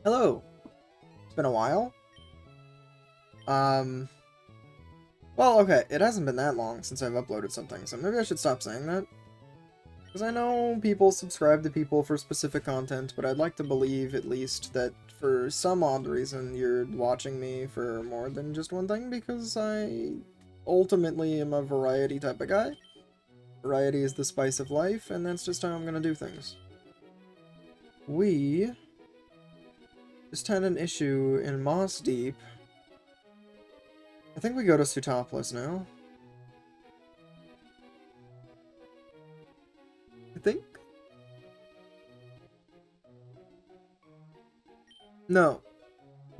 Hello. It's been a while. Um, well, okay, it hasn't been that long since I've uploaded something, so maybe I should stop saying that. Because I know people subscribe to people for specific content, but I'd like to believe, at least, that for some odd reason you're watching me for more than just one thing, because I ultimately am a variety type of guy. Variety is the spice of life, and that's just how I'm gonna do things. We just had an issue in Moss Deep. I think we go to Sutopolis now. I think? No.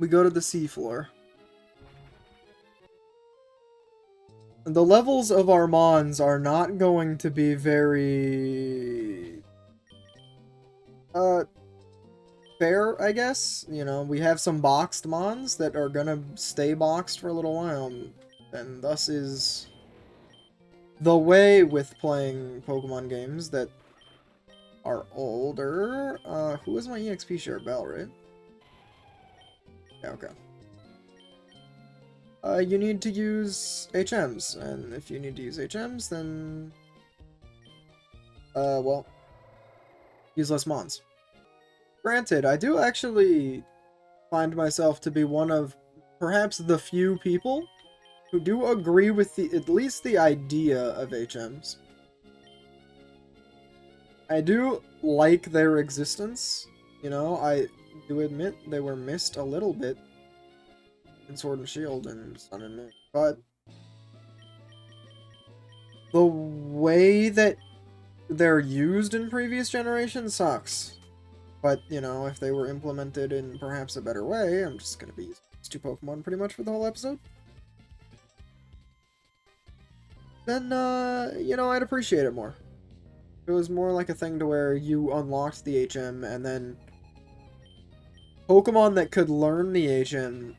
We go to the seafloor. The levels of our Mons are not going to be very... fair, I guess. You know, we have some boxed Mons that are gonna stay boxed for a little while, and thus is the way with playing Pokemon games that are older. Who is my EXP share? Bell, right? Yeah, okay. You need to use HMs, and if you need to use HMs, then... well, use less Mons. Granted, I do actually find myself to be one of perhaps the few people who do agree with at least the idea of HMs. I do like their existence, you know, I do admit they were missed a little bit in Sword and Shield and Sun and Moon, but the way that they're used in previous generations sucks. But, you know, if they were implemented in perhaps a better way, I'm just gonna be using these two Pokemon pretty much for the whole episode. Then, you know, I'd appreciate it more. It was more like a thing to where you unlocked the HM, and then Pokemon that could learn the HM,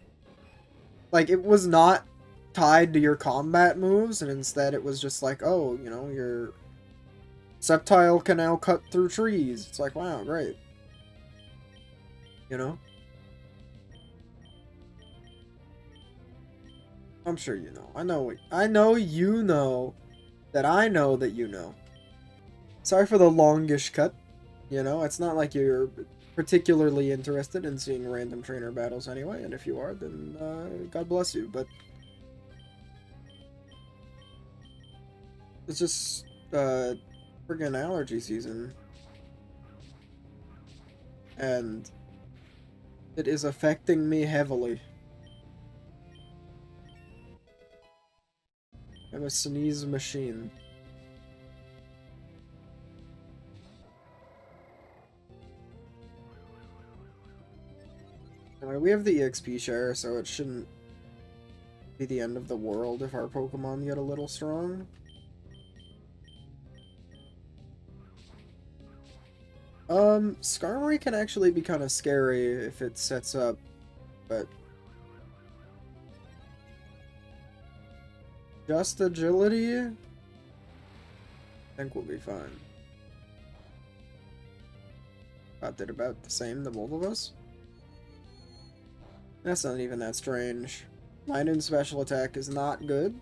like, it was not tied to your combat moves, and instead it was just like, oh, you know, your Sceptile can now cut through trees. It's like, wow, great. You know? I'm sure you know. I know you know that I know that you know. Sorry for the longish cut. You know, it's not like you're particularly interested in seeing random trainer battles anyway, and if you are, then God bless you, but it's just friggin' allergy season. And it is affecting me heavily. I'm a sneeze machine. Anyway, we have the EXP share, so it shouldn't be the end of the world if our Pokemon get a little strong. Skarmory can actually be kind of scary if it sets up, but just agility, I think we'll be fine. Did about the same, the both of us. That's not even that strange. Linoon's special attack is not good,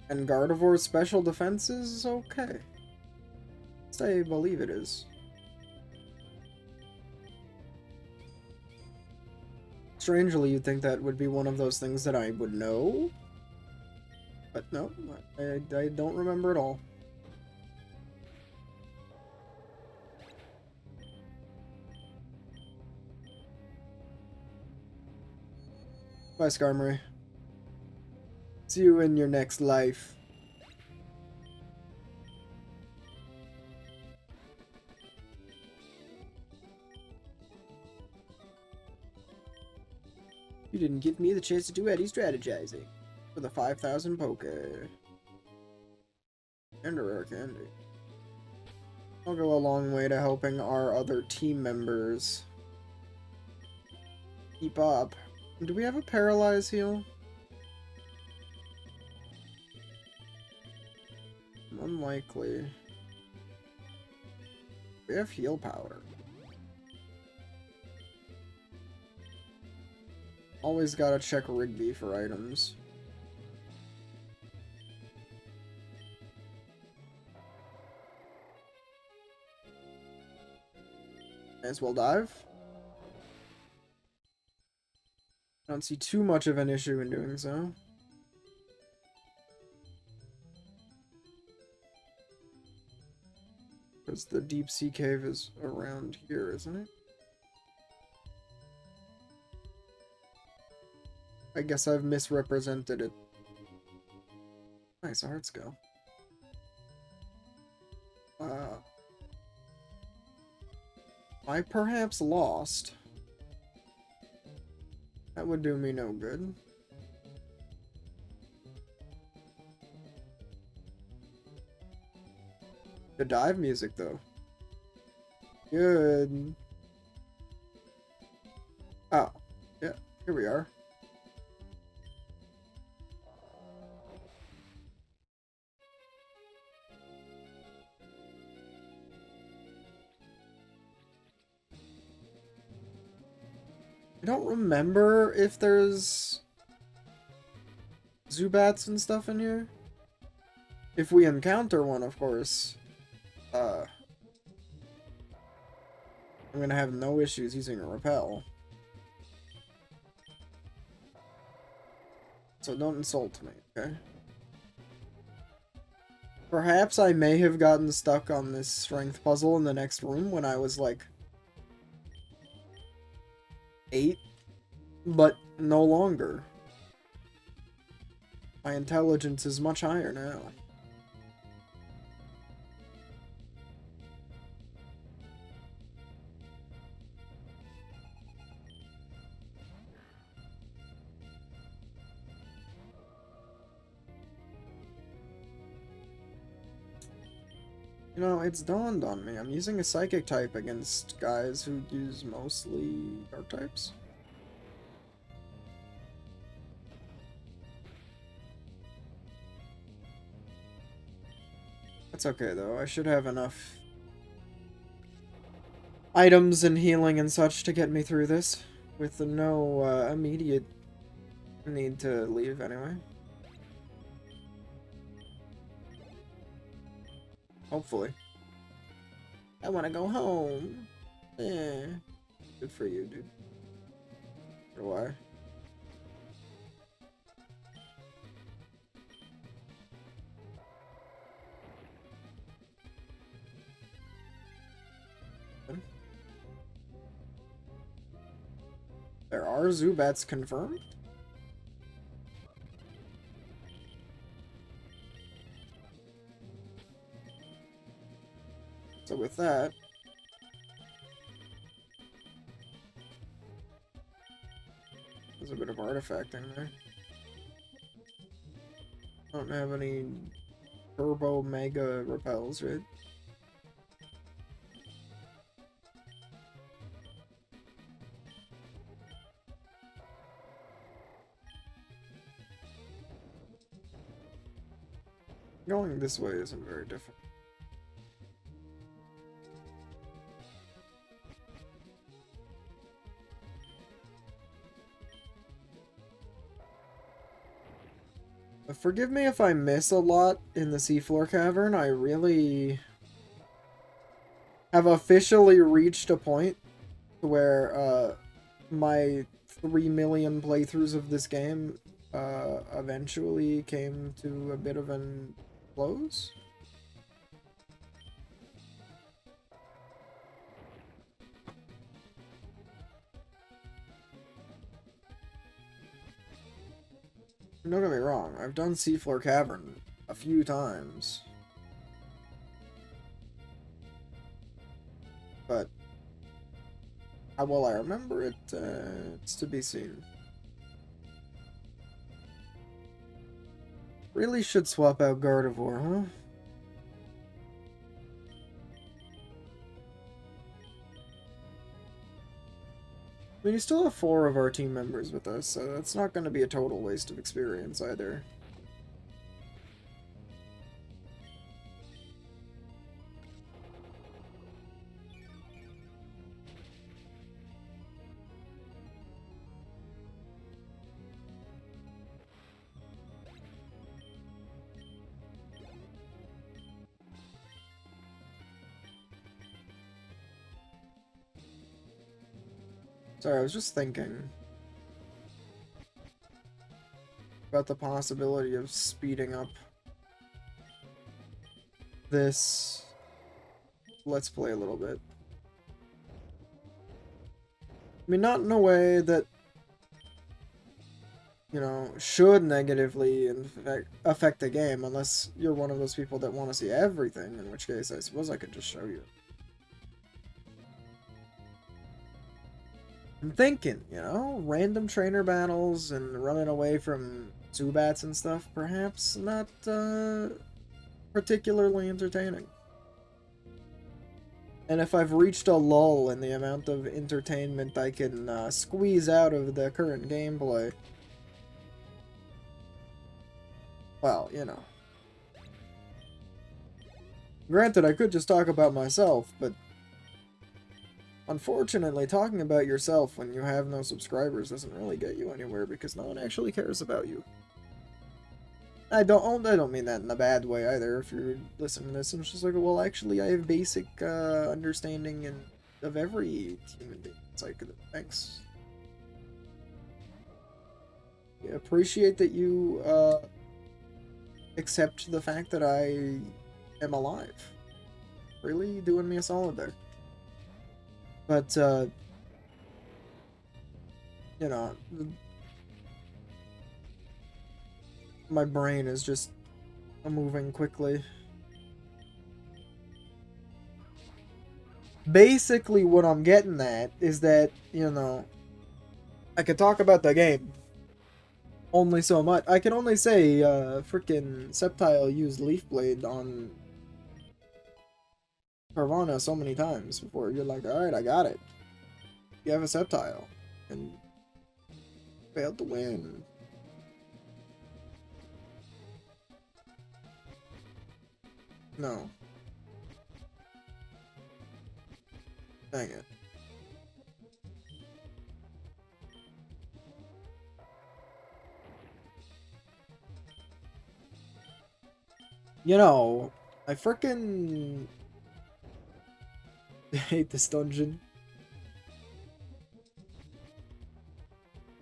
and Gardevoir's special defense is okay. I believe it is. Strangely, you'd think that would be one of those things that I would know, but no, I don't remember at all. Bye, Skarmory. See you in your next life. You didn't give me the chance to do any strategizing. For the 5,000 Poke. And a rare candy. I'll go a long way to helping our other team members keep up. Do we have a Paralyze heal? Unlikely. We have heal power. Always gotta check Rigby for items. May as well dive. I don't see too much of an issue in doing so. Because the deep sea cave is around here, isn't it? I guess I've misrepresented it. Nice, a heart skill. I perhaps lost. That would do me no good. The dive music, though. Good. Oh, yeah, here we are. I don't remember if there's Zubats and stuff in here. If we encounter one, of course, I'm gonna have no issues using a repel. So don't insult me, okay? Perhaps I may have gotten stuck on this strength puzzle in the next room when I was like 8, but no longer. My intelligence is much higher now. You know, it's dawned on me. I'm using a psychic type against guys who use mostly dark types. That's okay, though. I should have enough items and healing and such to get me through this, with no immediate need to leave anyway. Hopefully. I want to go home. Eh. Good for you, dude. Or why? There are Zubats confirmed? So with that, there's a bit of artifacting there. I don't have any turbo mega repels, right? Going this way isn't very different. Forgive me if I miss a lot in the seafloor cavern. I really have officially reached a point where my 3 million playthroughs of this game eventually came to a bit of an close. Don't get me wrong, I've done Seafloor Cavern a few times. But how well I remember it, it's to be seen. Really should swap out Gardevoir, huh? I mean, you still have 4 of our team members with us, so that's not going to be a total waste of experience either. Sorry, I was just thinking about the possibility of speeding up this Let's Play a little bit. I mean, not in a way that, you know, should negatively affect the game, unless you're one of those people that want to see everything, in which case I suppose I could just show you. I'm thinking, you know, random trainer battles and running away from Zubats and stuff, perhaps not particularly entertaining. And if I've reached a lull in the amount of entertainment I can squeeze out of the current gameplay, well, you know. Granted, I could just talk about myself, but unfortunately, talking about yourself when you have no subscribers doesn't really get you anywhere because no one actually cares about you. I don't mean that in a bad way either. If you're listening to this and it's just like, well, actually, I have basic understanding of every human being. It's like, thanks. Yeah, appreciate that you accept the fact that I am alive. Really doing me a solid there. But, you know, my brain is just moving quickly. Basically, what I'm getting at is that, you know, I could talk about the game only so much. I can only say, freaking Sceptile used Leaf Blade on Carvana so many times before you're like, alright, I got it. You have a Sceptile. And failed to win. No. Dang it. You know, I frickin' hate this dungeon.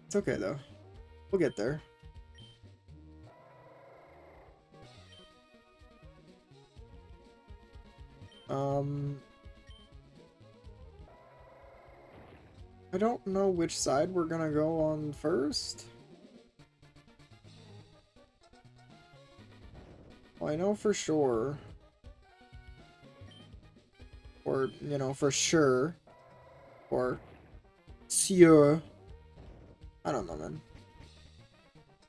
It's okay though. We'll get there. I don't know which side we're gonna go on first. Well, I know for sure. Or, you know, for sure. Or sûr. I don't know, man.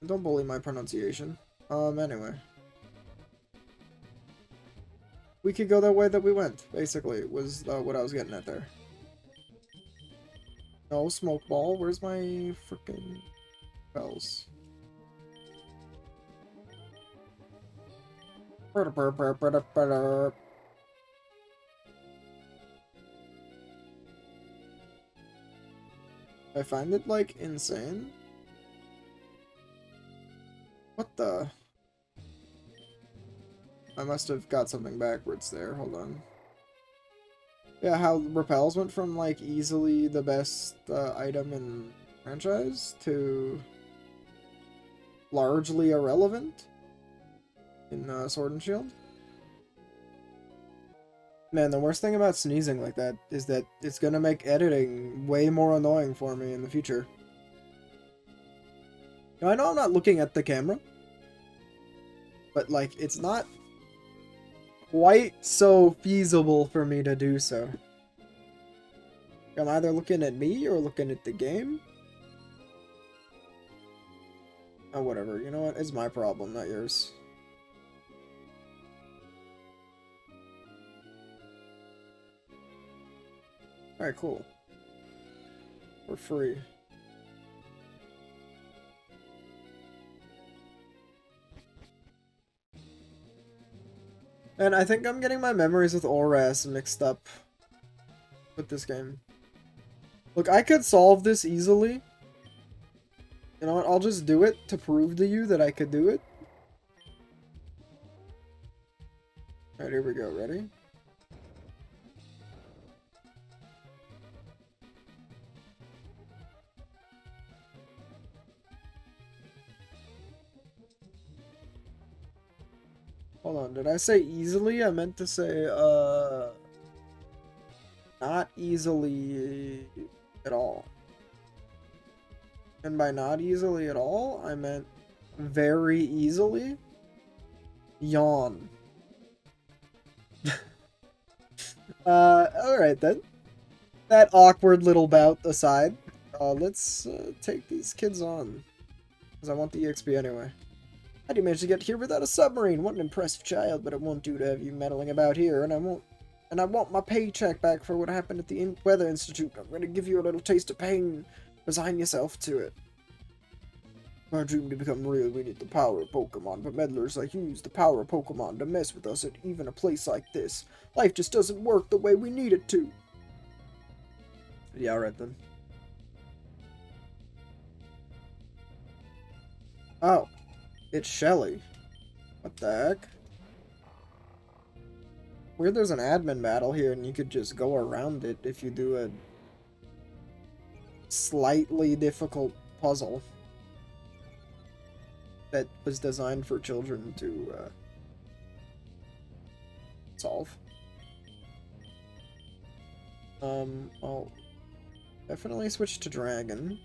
Don't bully my pronunciation. Anyway. We could go that way that we went, basically, was what I was getting at there. No, smoke ball. Where's my freaking bells? I find it, like, insane. What the? I must have got something backwards there. Hold on. Yeah, how repels went from, like, easily the best item in franchise to largely irrelevant in Sword and Shield. Man, the worst thing about sneezing like that is that it's gonna make editing way more annoying for me in the future. Now, I know I'm not looking at the camera, but, like, it's not quite so feasible for me to do so. I'm either looking at me or looking at the game. Oh, whatever. You know what? It's my problem, not yours. Alright, cool. We're free. And I think I'm getting my memories with Oras mixed up with this game. Look, I could solve this easily. You know what? I'll just do it to prove to you that I could do it. Alright, here we go. Ready? Hold on, did I say easily? I meant to say, not easily at all. And by not easily at all, I meant very easily. Yawn. Alright then. That awkward little bout aside, let's take these kids on. Because I want the EXP anyway. How do you manage to get here without a submarine? What an impressive child, but it won't do to have you meddling about here, and I want my paycheck back for what happened at the Weather Institute. I'm gonna give you a little taste of pain. Resign yourself to it. For our dream to become real, we need the power of Pokemon, but meddlers like you use the power of Pokemon to mess with us at even a place like this. Life just doesn't work the way we need it to. Yeah, alright then. Oh. It's Shelly. What the heck? Weird there's an admin battle here and you could just go around it if you do a slightly difficult puzzle that was designed for children to solve. I'll definitely switch to Dragon.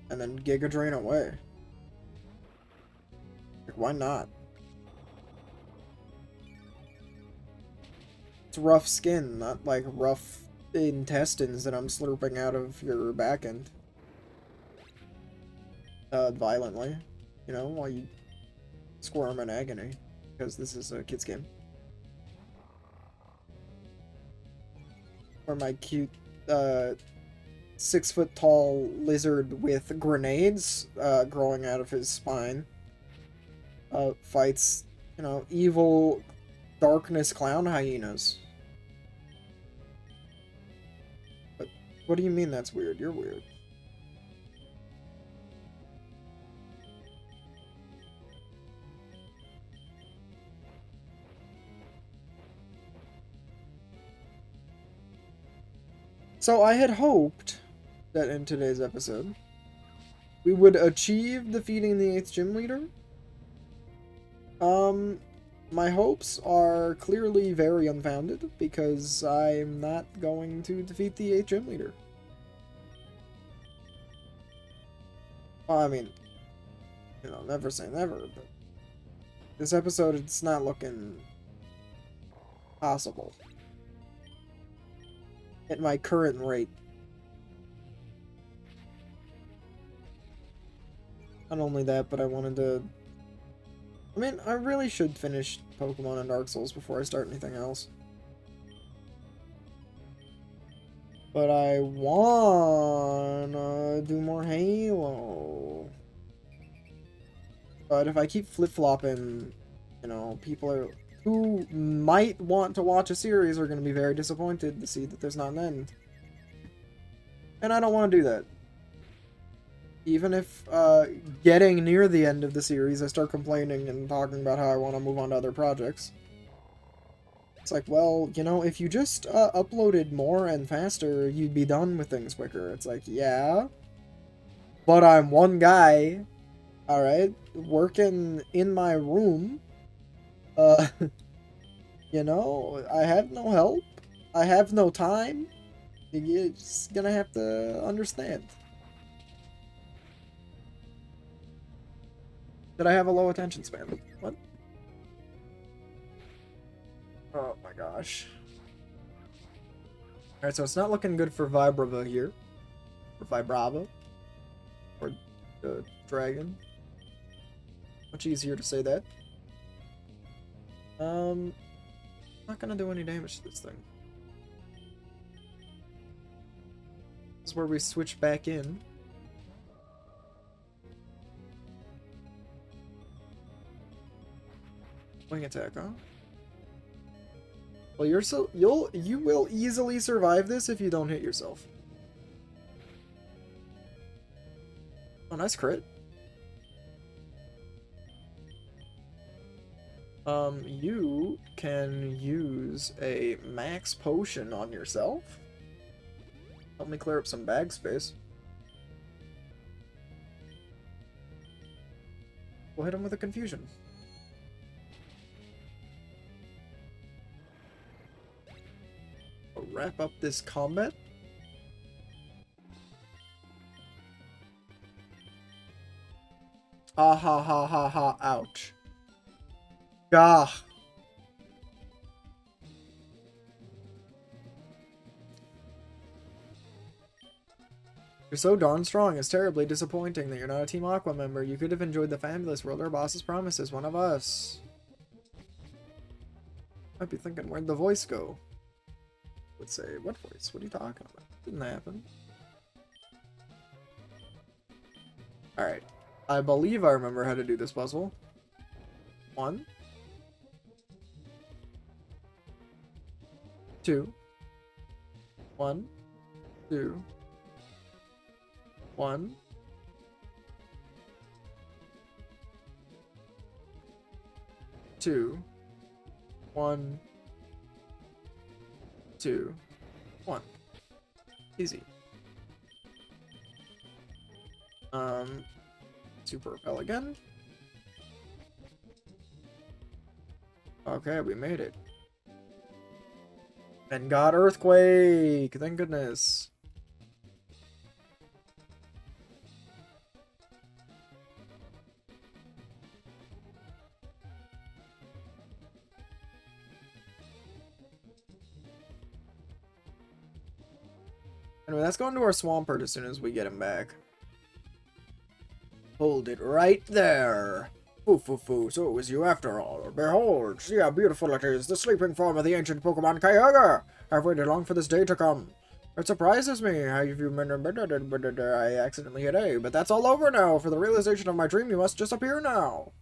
And then Giga Drain away. Like, why not? It's rough skin, not like rough intestines that I'm slurping out of your back end. Violently. You know, while you squirm in agony. Because this is a kid's game. Or my cute, 6-foot-tall lizard with grenades, growing out of his spine. Fights, you know, evil darkness clown hyenas. But what do you mean that's weird? You're weird. So I had hoped that in today's episode we would achieve defeating the 8th gym leader. My hopes are clearly very unfounded because I'm not going to defeat the 8th gym leader. Well, I mean, you know, never say never, but this episode, it's not looking possible at my current rate. Not only that, but I wanted to... I mean, I really should finish Pokemon and Dark Souls before I start anything else. But I wanna do more Halo. But if I keep flip-flopping, you know, people are... who might want to watch a series are going to be very disappointed to see that there's not an end. And I don't want to do that. Even if, getting near the end of the series, I start complaining and talking about how I want to move on to other projects. It's like, well, you know, if you just, uploaded more and faster, you'd be done with things quicker. It's like, yeah. But I'm one guy, alright, working in my room. You know, I have no help. I have no time. You're just gonna have to understand. That I have a low attention span. What? Oh my gosh. Alright, so it's not looking good for Vibrava here. Or Vibrava. Or Dragon. Much easier to say that. Not gonna do any damage to this thing. This is where we switch back in. Wing attack, huh? Well, you will easily survive this if you don't hit yourself. Oh, nice crit. You can use a max potion on yourself. Help me clear up some bag space. We'll hit him with a confusion. wrap up this combat. Ha ha ha ha ha, ouch. Gah. You're so darn strong, it's terribly disappointing that you're not a Team Aqua member. You could have enjoyed the fabulous world our bosses promised as one of us. Might be thinking, where'd the voice go? Would say, what voice? What are you talking about? Didn't happen. Alright. I believe I remember how to do this puzzle. 1, 2, 1, 2, 1, 2, 1, 2, 1. Easy. Super repel again. Okay, we made it. And got earthquake! Thank goodness. Anyway, let's go into our Swampert as soon as we get him back. Hold it right there. Foo, so it was you after all. Behold, see how beautiful it is, the sleeping form of the ancient Pokemon Kyogre. I've waited long for this day to come. It surprises me how you've been. I accidentally hit A, but that's all over now. For the realization of my dream, you must disappear now.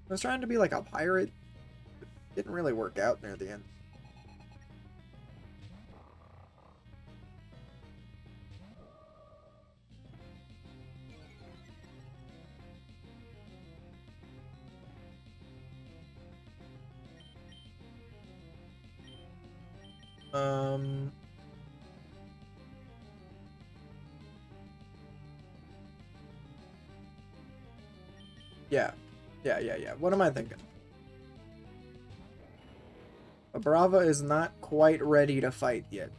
I was trying to be like a pirate. It didn't really work out near the end. Yeah. What am I thinking? Brava is not quite ready to fight yet.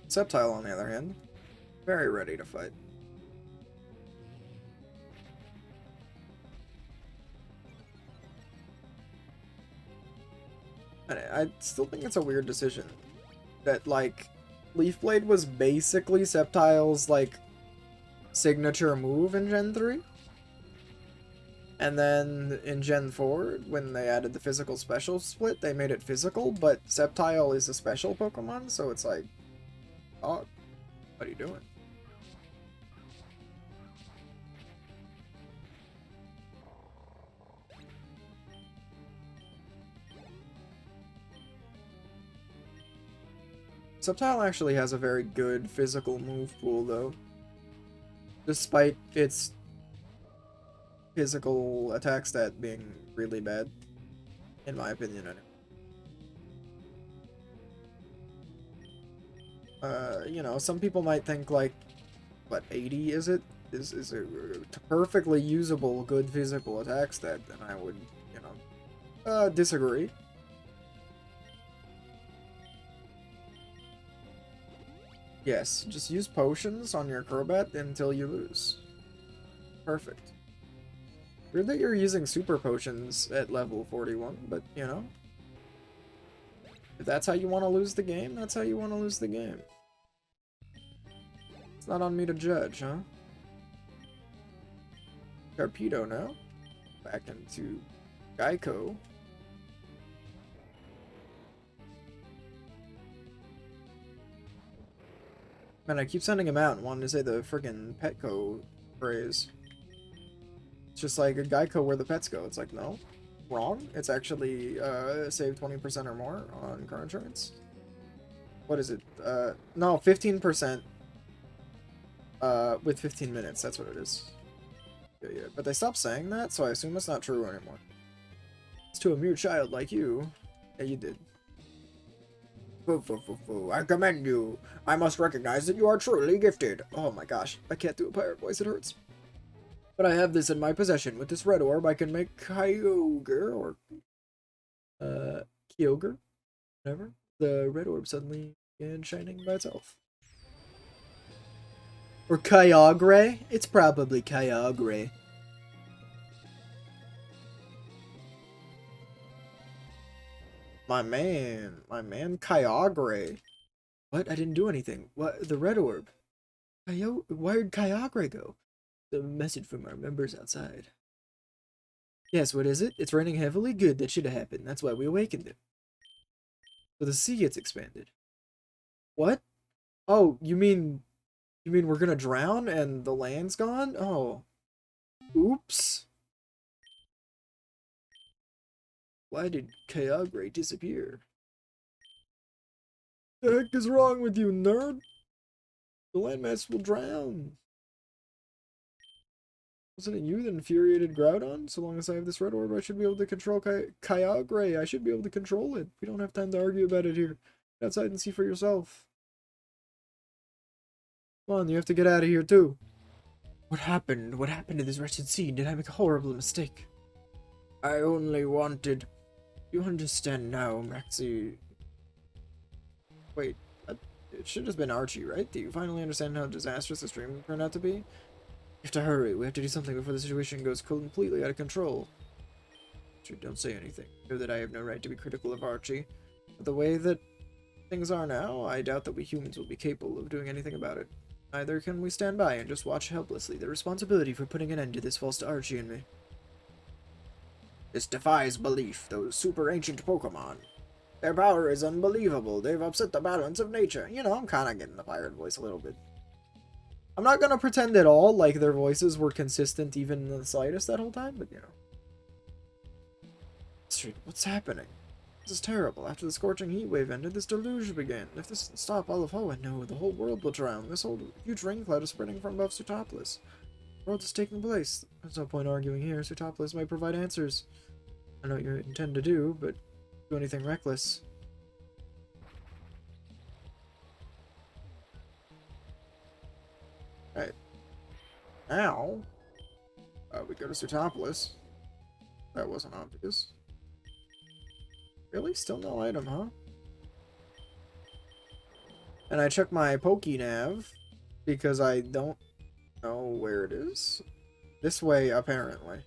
Sceptile, on the other hand, very ready to fight. I still think it's a weird decision that, like, Leaf Blade was basically Sceptile's, like, signature move in Gen 3. And then in Gen 4, when they added the physical special split, they made it physical, but Sceptile is a special Pokemon, so it's like, oh, what are you doing? Sceptile actually has a very good physical move pool, though. Despite its physical attack stat being really bad. In my opinion, anyway. You know, some people might think, like, what, 80 is it? Is a perfectly usable good physical attack stat, and I would, you know, disagree. Yes, just use potions on your Crobat until you lose. Perfect. Weird that you're using super potions at level 41, but, you know. If that's how you want to lose the game, that's how you want to lose the game. It's not on me to judge, huh? Torpedo now. Back into Geico. Man, I keep sending him out and wanting to say the friggin' Petco phrase. It's just like a Geico where the pets go. It's like, no. Wrong. It's actually save 20% or more on car insurance. What is it? No, 15% with 15 minutes. That's what it is. Yeah. But they stopped saying that, so I assume it's not true anymore. It's to a mere child like you. Yeah, you did. I commend you. I must recognize that you are truly gifted. Oh my gosh, I can't do a pirate voice, it hurts. But I have this in my possession. With this red orb, I can make Kyogre or Kyogre, whatever. The red orb suddenly began shining by itself. Or Kyogre? It's probably Kyogre. My man Kyogre. What? I didn't do anything. What? The red orb. Where'd Kyogre go? The message from our members outside. Yes, what is it? It's raining heavily? Good, that should have happened. That's why we awakened it. So the sea gets expanded. What? Oh, you mean we're gonna drown and the land's gone? Oh. Oops. Why did Kyogre disappear? The heck is wrong with you, nerd? The landmass will drown. Wasn't it you that infuriated Groudon? So long as I have this red orb, I should be able to control Kyogre. I should be able to control it. We don't have time to argue about it here. Get outside and see for yourself. Come on, you have to get out of here too. What happened? What happened to this wretched scene? Did I make a horrible mistake? I only wanted... You understand now, Maxie. Wait, it should have been Archie, right? Do you finally understand how disastrous this dream turned out to be? We have to hurry. We have to do something before the situation goes completely out of control. Don't say anything. Know that I have no right to be critical of Archie. But the way that things are now, I doubt that we humans will be capable of doing anything about it. Neither can we stand by and just watch helplessly. The responsibility for putting an end to this falls to Archie and me. This defies belief, those super ancient Pokemon. Their power is unbelievable. They've upset the balance of nature. You know, I'm kind of getting the pirate voice a little bit. I'm not gonna pretend at all like their voices were consistent even in the slightest that whole time, but you know. What's happening? This is terrible. After the scorching heat wave ended, this deluge began. If this doesn't stop all of Hoenn, no, the whole world will drown. This whole huge rain cloud is spreading from above Sootopolis. The world is taking place. There's no point arguing here. Sootopolis might provide answers. I know what you intend to do, but do anything reckless. Right. Now, we go to Sootopolis. That wasn't obvious. Really? Still no item, huh? And I check my Pokénav because I don't know where it is. This way, apparently.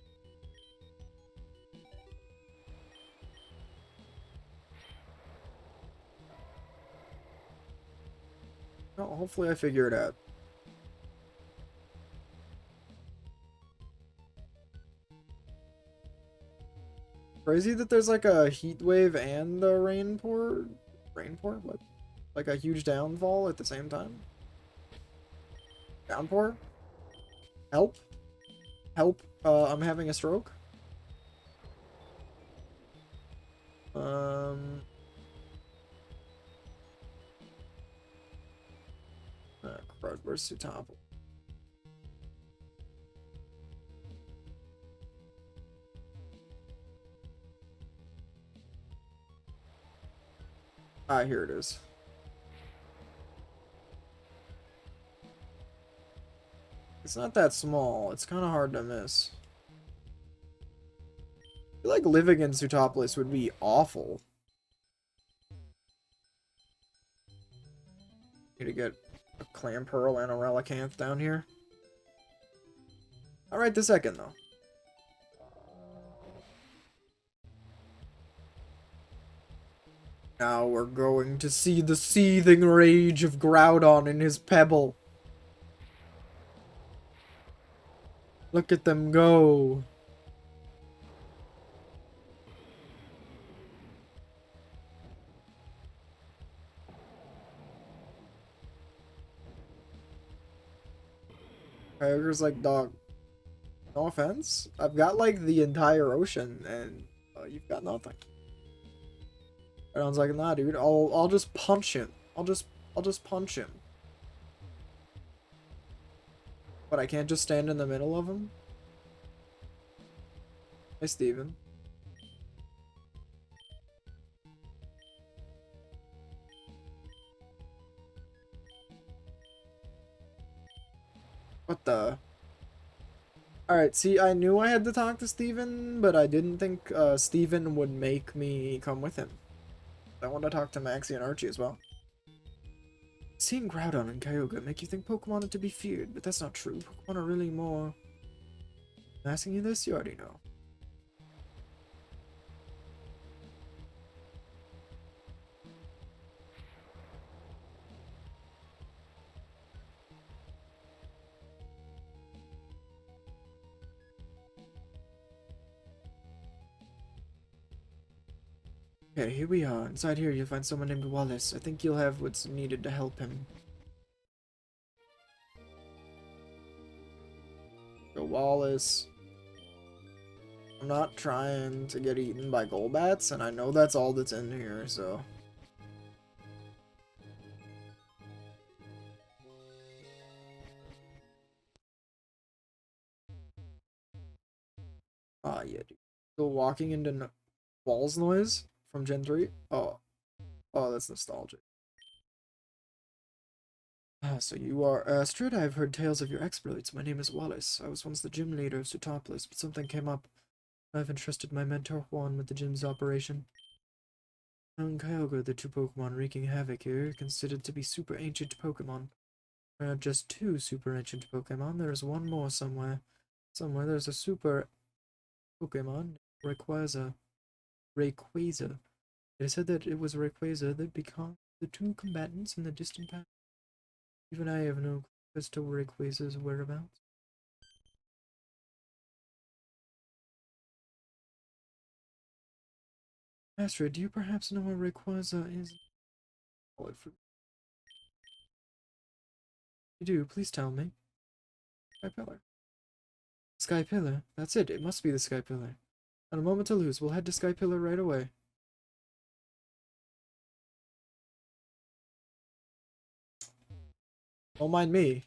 Oh, hopefully I figure it out. Crazy that there's like a heat wave and a rainpour? What? Like a huge downfall at the same time? Downpour? Help? Help, I'm having a stroke? Crud, where's Sootopolis? Ah, here it is. It's not that small. It's kind of hard to miss. I feel like living in Sootopolis would be awful. Need to get a Clamperl and a Relicanth down here. Not right this second, though. Now we're going to see the seething rage of Groudon in his Pebble. Look at them go. Kyogre's like, dog, no offense. I've got like the entire ocean and you've got nothing. Groudon's like, nah, dude, I'll just punch him. I'll just punch him. But I can't just stand in the middle of him? Hey, Steven. What the? Alright, see, I knew I had to talk to Steven, but I didn't think Steven would make me come with him. I want to talk to Maxie and Archie as well. Seeing Groudon and Kyogre make you think Pokemon are to be feared, but that's not true. Pokemon are really more... I'm asking you this, you already know. Okay, here we are. Inside here, you'll find someone named Wallace. I think you'll have what's needed to help him. So Wallace. I'm not trying to get eaten by Golbats, and I know that's all that's in here, so... Ah, yeah, dude. Still walking into Walls noise from Gen 3? Oh. Oh, that's nostalgic. Ah, so you are Astrid. I've heard tales of your exploits. My name is Wallace. I was once the gym leader of Sutopolis, but something came up. I've entrusted my mentor Hoenn with the gym's operation. And Kyogre, the two Pokemon wreaking havoc here, considered to be super ancient Pokemon. There are not just two super ancient Pokemon, there is one more somewhere. Somewhere there's a super Pokemon, Rayquaza. Rayquaza. It is said that it was Rayquaza that became the two combatants in the distant past. Even I have no clue as to Rayquaza's whereabouts. Astrid, do you perhaps know where Rayquaza is? You do, please tell me. Sky Pillar. Sky Pillar? That's it, it must be the Sky Pillar. Not a moment to lose, we'll head to Sky Pillar right away. Don't mind me.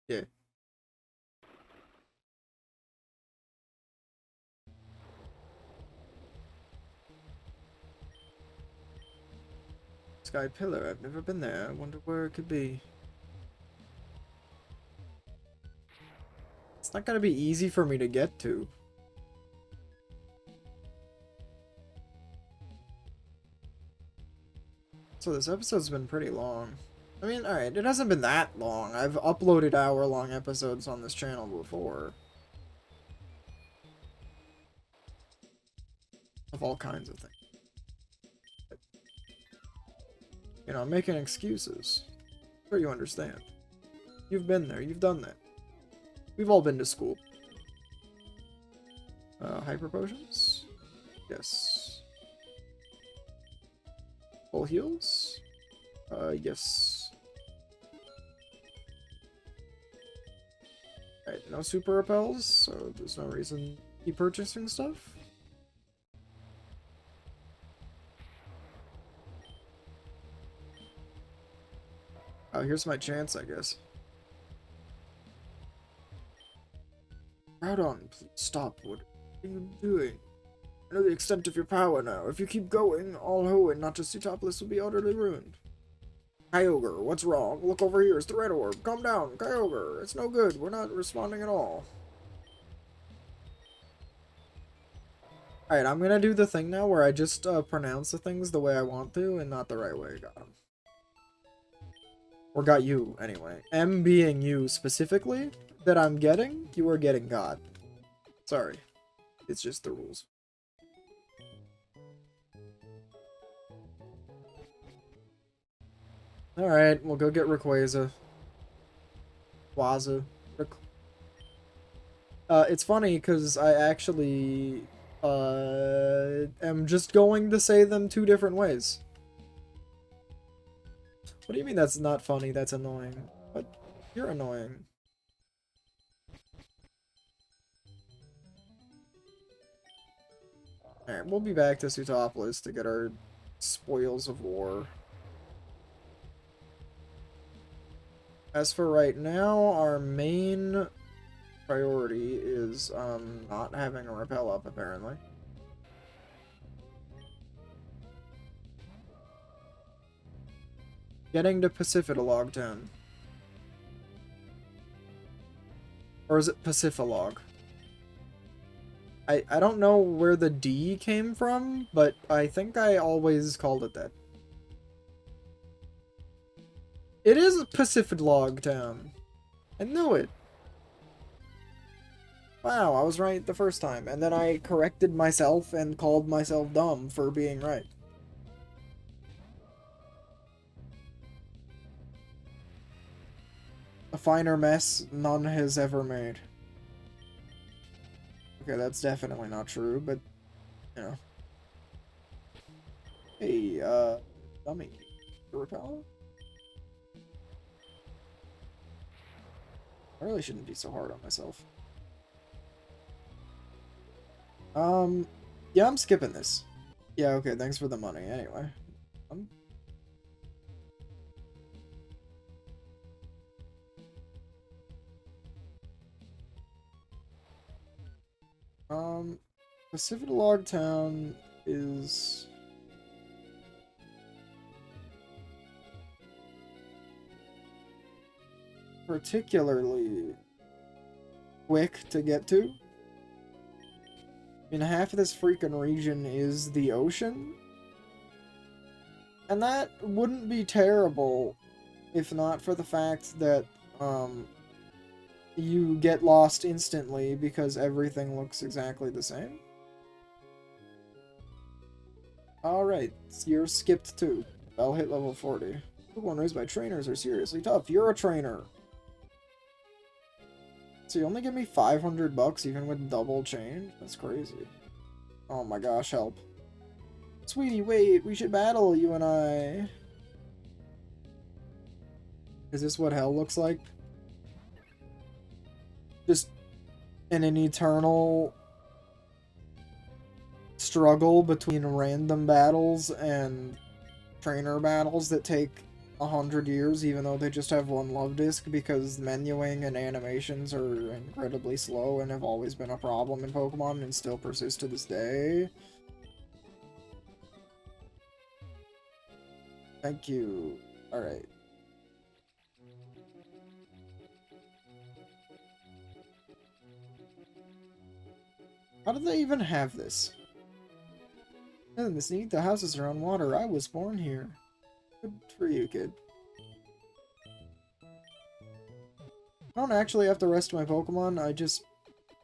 Yeah. Sky Pillar, I've never been there. I wonder where it could be. It's not gonna be easy for me to get to. So this episode's been pretty long. I mean, alright, it hasn't been that long. I've uploaded hour-long episodes on this channel before. Of all kinds of things. You know, I'm making excuses. Sure, you understand. You've been there, you've done that. We've all been to school. Hyper potions? Yes. Full heals? Yes. Alright, no super repels, so there's no reason to keep purchasing stuff. Oh, here's my chance, I guess. Groudon, please stop. What are you doing? I know the extent of your power now. If you keep going, all Hoenn, not just Sutopolis, will be utterly ruined. Kyogre, what's wrong? Look over here, it's the red orb. Calm down, Kyogre. It's no good. We're not responding at all. Alright, I'm gonna do the thing now where I just pronounce the things the way I want to and not the right way. Got him. Or got you, anyway. M being you specifically that I'm getting, you are getting God. Sorry. It's just the rules. Alright, we'll go get Rayquaza. Waza. It's funny because I actually am just going to say them two different ways. What do you mean that's not funny? That's annoying. What? You're annoying. Alright, we'll be back to Sutopolis to get our spoils of war. As for right now, our main priority is not having a repel up, apparently. Getting to Pacifidolog Town. Or is it Pacifilog? I don't know where the D came from, but I think I always called it that. It is Pacifilog Town. I knew it. Wow, I was right the first time, and then I corrected myself and called myself dumb for being right. A finer mess none has ever made. Okay, that's definitely not true, but, you know. Hey, dummy. Repel? I really shouldn't be so hard on myself. Yeah, I'm skipping this. Yeah, okay, thanks for the money, anyway. Pacific Log Town is... particularly quick to get to. I mean, half of this freaking region is the ocean. And that wouldn't be terrible if not for the fact that, you get lost instantly because everything looks exactly the same. Alright, you're skipped too. I'll hit level 40. Pokemon raised by trainers are seriously tough. You're a trainer. So you only give me 500 bucks even with double change? That's crazy. Oh my gosh, help. Sweetie, wait, we should battle, you and I. Is this what hell looks like? Just an eternal struggle between random battles and trainer battles that take 100 years, even though they just have one love disc, because menuing and animations are incredibly slow and have always been a problem in Pokemon and still persist to this day. Thank you. Alright. How did they even have this? Isn't this neat? The houses are on water. I was born here. Good for you, kid. I don't actually have to rest my Pokemon. I just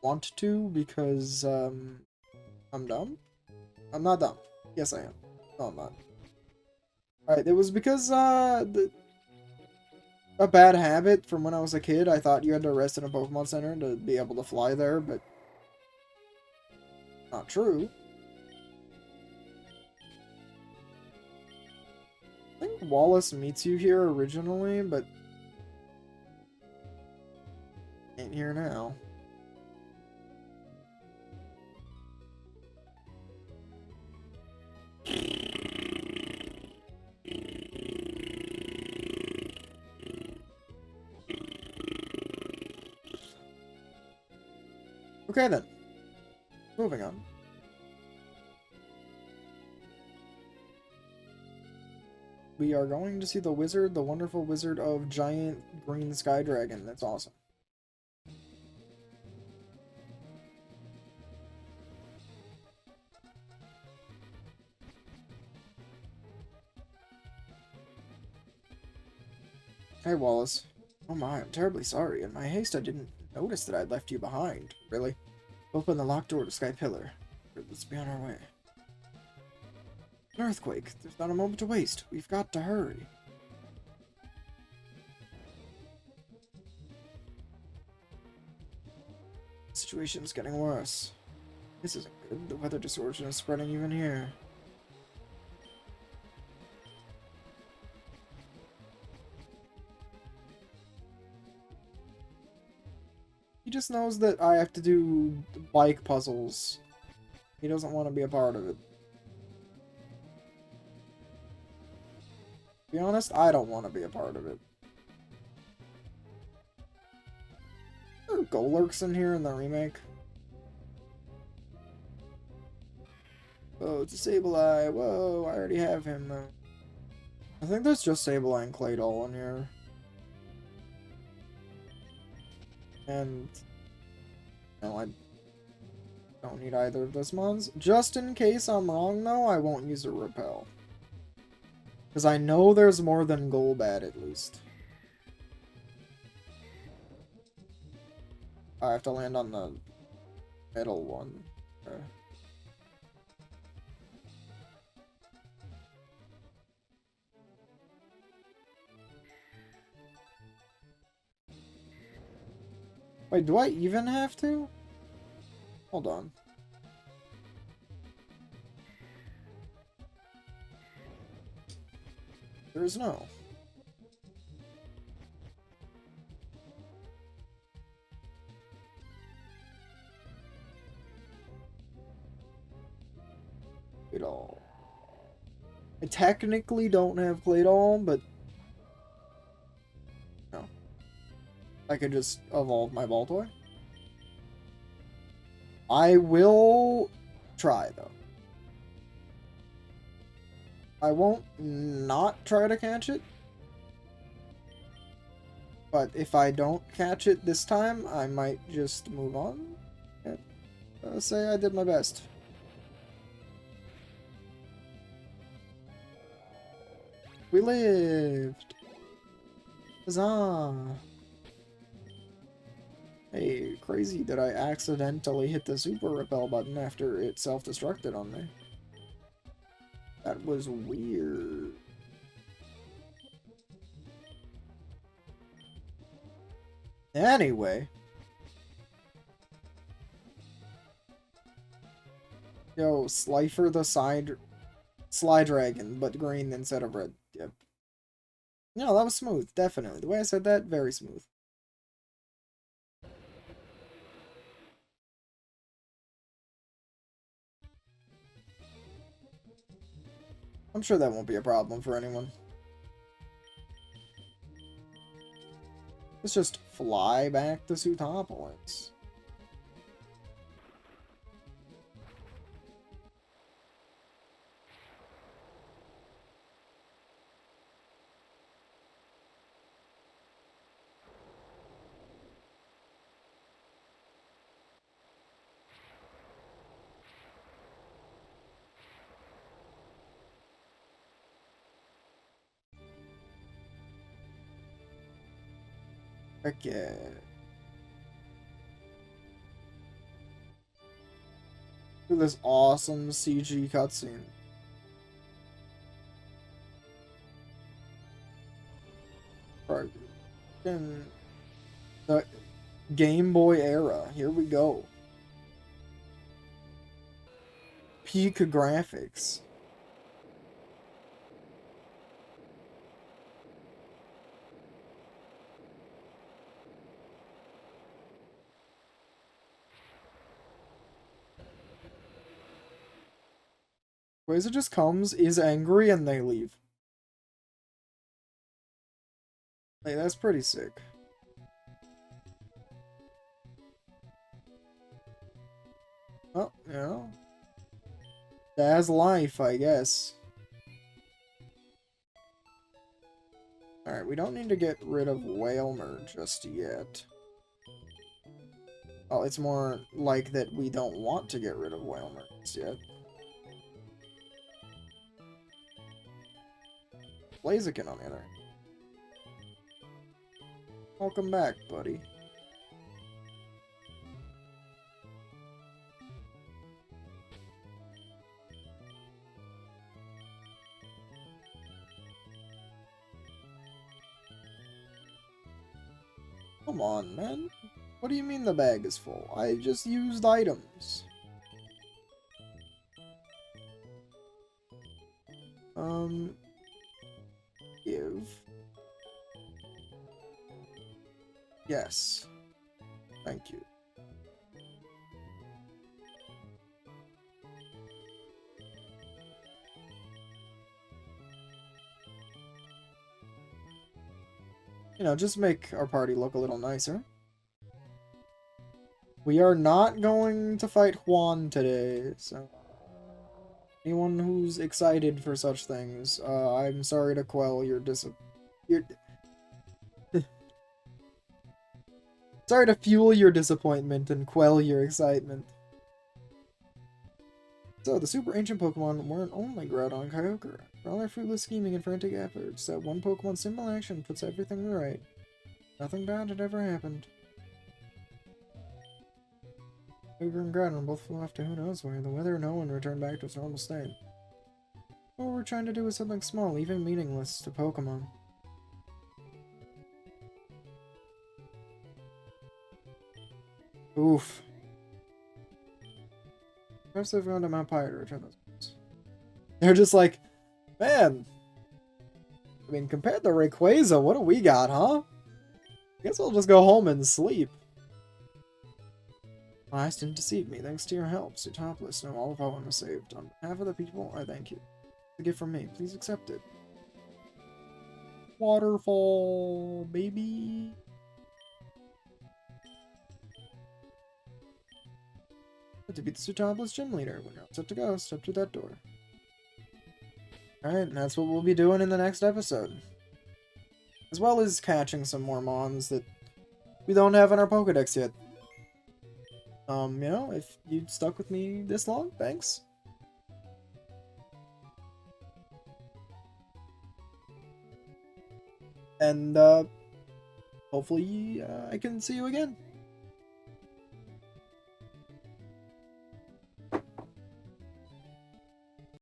want to because, I'm dumb? I'm not dumb. Yes, I am. No, I'm not. Alright, it was because, a bad habit from when I was a kid. I thought you had to rest in a Pokemon Center to be able to fly there, but not true. I think Wallace meets you here originally, but ain't here now. Okay then. Moving on. We are going to see the wizard, the wonderful wizard of giant green sky dragon. That's awesome. Hey, Wallace. Oh my, I'm terribly sorry. In my haste, I didn't notice that I'd left you behind. Really? Open the locked door to Sky Pillar. Let's be on our way. An earthquake. There's not a moment to waste. We've got to hurry. The situation's getting worse. This isn't good. The weather distortion is spreading even here. He just knows that I have to do bike puzzles. He doesn't want to be a part of it. To be honest, I don't want to be a part of it. Are there Golurks in here in the remake? Oh, it's a Sableye. Whoa, I already have him though. I think there's just Sableye and Claydol in here. And No, I don't need either of those mons. Just in case I'm wrong, though, I won't use a repel. Because I know there's more than Golbat, at least. I have to land on the middle one. Okay. Wait, do I even have to? Hold on. There's no. Claydol. I technically don't have Claydol, but no. I could just evolve my Baltoy. I will try, though. I won't not try to catch it. But if I don't catch it this time, I might just move on and say I did my best. We lived! Huzzah! Hey, crazy that I accidentally hit the super repel button after it self-destructed on me. That was weird. Anyway. Yo, Slifer the Sly Dragon, but green instead of red. Yep. No, that was smooth, definitely. The way I said that, very smooth. I'm sure that won't be a problem for anyone. Let's just fly back to Sootopolis. Okay. Look at this awesome CG cutscene. In the Game Boy era. Here we go. Peak graphics. Quasar just comes, is angry, and they leave. Hey, that's pretty sick. Oh, you know. That's life, I guess. Alright, we don't need to get rid of Whalmer just yet. Oh, it's more like that we don't want to get rid of Whalmer just yet. Blaziken on the other. Welcome back, buddy. Come on, man. What do you mean the bag is full? I just used items. Give. Yes. Thank you. You know, just make our party look a little nicer. We are not going to fight Hoenn today, so... Anyone who's excited for such things, I'm sorry to quell your Sorry to fuel your disappointment and quell your excitement. So, the super ancient Pokemon weren't only Groudon and Kyogre. For all their fruitless scheming and frantic efforts, that one Pokemon simple action puts everything right. Nothing bad had ever happened. Kyogre and Groudon both flew off to who knows where. The weather and Hoenn returned back to its normal state. What we're trying to do is something small, even meaningless, to Pokemon. Oof. Perhaps they've gone to Mount Pyre to return those books. They're just like, man. I mean, compared to Rayquaza, what do we got, huh? I guess I'll just go home and sleep. My eyes didn't deceive me. Thanks to your help, Sootopolis and all of Hoenn was saved. On behalf of the people, I thank you. It's a gift from me. Please accept it. Waterfall, baby. To be the Sootopolis gym leader. When you're all set to go, step through that door. Alright, and that's what we'll be doing in the next episode. As well as catching some more Mons that we don't have in our Pokedex yet. You know, if you stuck with me this long, thanks. And, hopefully, I can see you again.